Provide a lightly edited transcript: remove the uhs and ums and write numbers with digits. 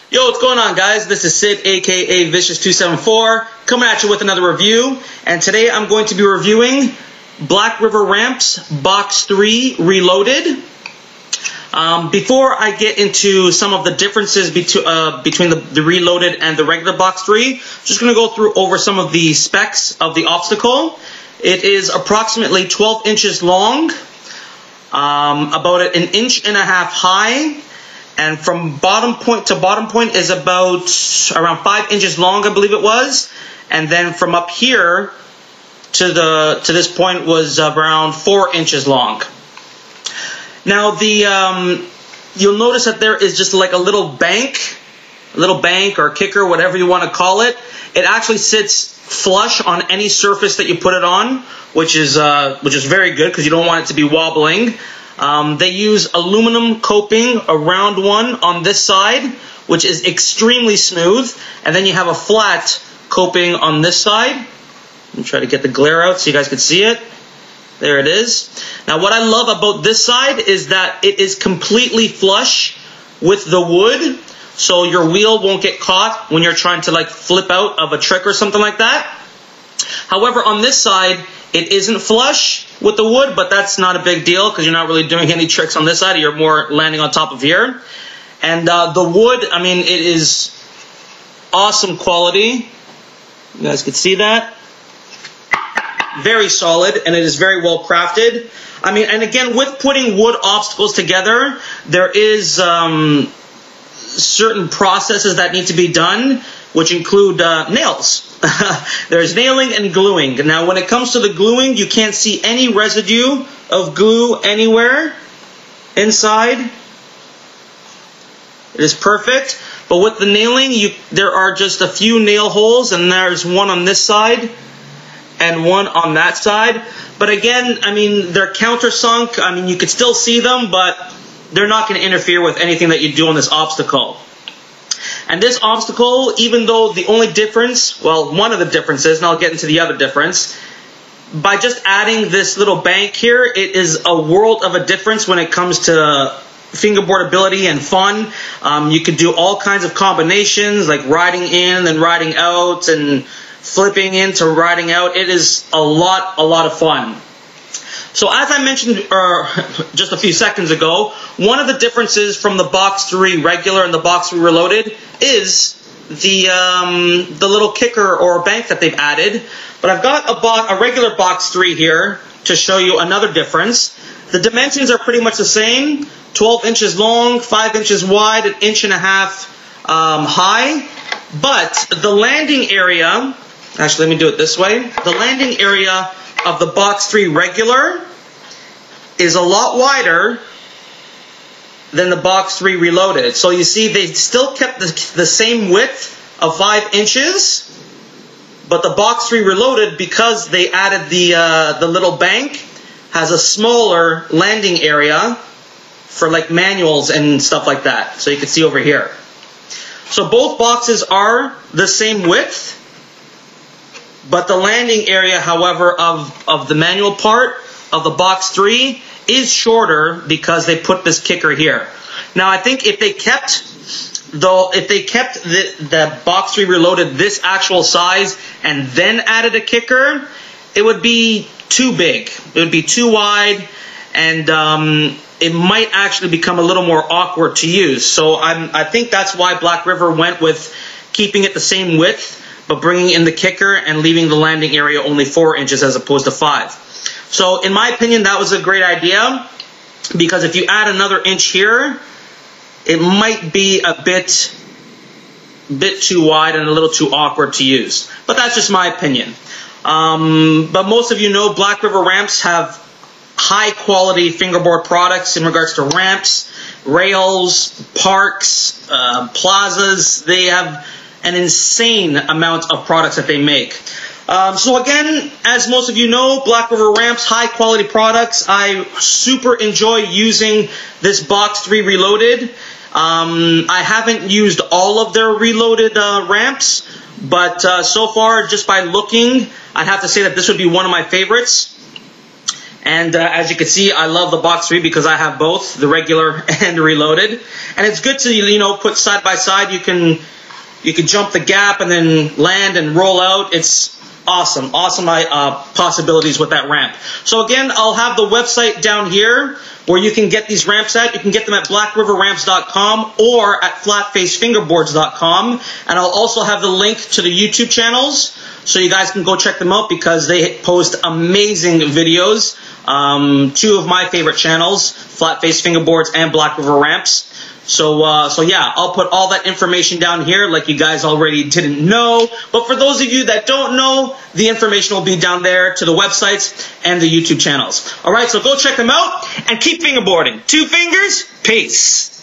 Yo, what's going on, guys? This is Sid, aka Vicious274, coming at you with another review. And today I'm going to be reviewing Blackriver Ramps Box 3 Reloaded. Before I get into some of the differences between the Reloaded and the regular Box 3, I'm just going to go through over some of the specs of the obstacle. It is approximately 12 inches long, about an inch and a half high, and from bottom point to bottom point is about around 5 inches long, I believe it was. And then from up here to this point was around 4 inches long. Now you'll notice that there is just like a little bank or kicker, whatever you want to call it. It actually sits flush on any surface that you put it on, which is very good because you don't want it to be wobbling. They use aluminum coping, a round one on this side, which is extremely smooth, and then you have a flat coping on this side. Let me try to get the glare out so you guys can see it. There it is. Now what I love about this side is that it is completely flush with the wood, so your wheel won't get caught when you're trying to like flip out of a trick or something like that. However, on this side, it isn't flush with the wood, but that's not a big deal because you're not really doing any tricks on this side. You're more landing on top of here. And the wood, I mean, it is awesome quality. You guys can see that. Very solid, and it is very well crafted. I mean, and again, with putting wood obstacles together, there is certain processes that need to be done, which include nails. There's nailing and gluing. Now, when it comes to the gluing, you can't see any residue of glue anywhere inside. It is perfect. But with the nailing, there are just a few nail holes, and there's one on this side and one on that side. But again, I mean, they're countersunk. I mean, you could still see them, but they're not going to interfere with anything that you do on this obstacle. And this obstacle, even though the only difference, well, one of the differences, and I'll get into the other difference, by just adding this little bank here, it is a world of a difference when it comes to fingerboard ability and fun. You could do all kinds of combinations, like riding in and riding out and flipping into riding out. It is a lot of fun. So as I mentioned just a few seconds ago, one of the differences from the Box 3 regular and the Box 3 Reloaded is the little kicker or bank that they've added. But I've got a regular Box 3 here to show you another difference. The dimensions are pretty much the same: 12 inches long, 5 inches wide, an inch and a half high. But the landing area, actually let me do it this way, the landing area of the Box 3 regular is a lot wider than the Box 3 Reloaded. So you see they still kept the same width of 5 inches, but the Box 3 Reloaded, because they added the little bank, has a smaller landing area for like manuals and stuff like that. So you can see over here. So both boxes are the same width, but the landing area, however, of the manual part of the Box 3 is shorter because they put this kicker here. Now, I think if they kept the Box 3 Reloaded this actual size and then added a kicker, it would be too big. It would be too wide, and it might actually become a little more awkward to use. So I think that's why Blackriver went with keeping it the same width, but bringing in the kicker and leaving the landing area only 4 inches as opposed to 5. So in my opinion, that was a great idea, because if you add another inch here, it might be a bit too wide and a little too awkward to use. But that's just my opinion. But most of you know Blackriver Ramps have high quality fingerboard products in regards to ramps, rails, parks, plazas. They have an insane amount of products that they make. So again, as most of you know, Blackriver Ramps, high quality products. I super enjoy using this Box 3 Reloaded. I haven't used all of their Reloaded ramps, but so far, just by looking, I'd have to say that this would be one of my favorites. And as you can see, I love the box 3 because I have both, the regular and reloaded. And it's good to, you know, put side by side. You can jump the gap and then land and roll out. It's awesome. Awesome possibilities with that ramp. So again, I'll have the website down here where you can get these ramps at. You can get them at blackriverramps.com or at flatfacefingerboards.com. And I'll also have the link to the YouTube channels so you guys can go check them out because they post amazing videos. 2 of my favorite channels, Flatface Fingerboards and Blackriver Ramps. So yeah, I'll put all that information down here like you guys already didn't know. But for those of you that don't know, the information will be down there to the websites and the YouTube channels. All right, so go check them out and keep fingerboarding. 2 fingers, peace.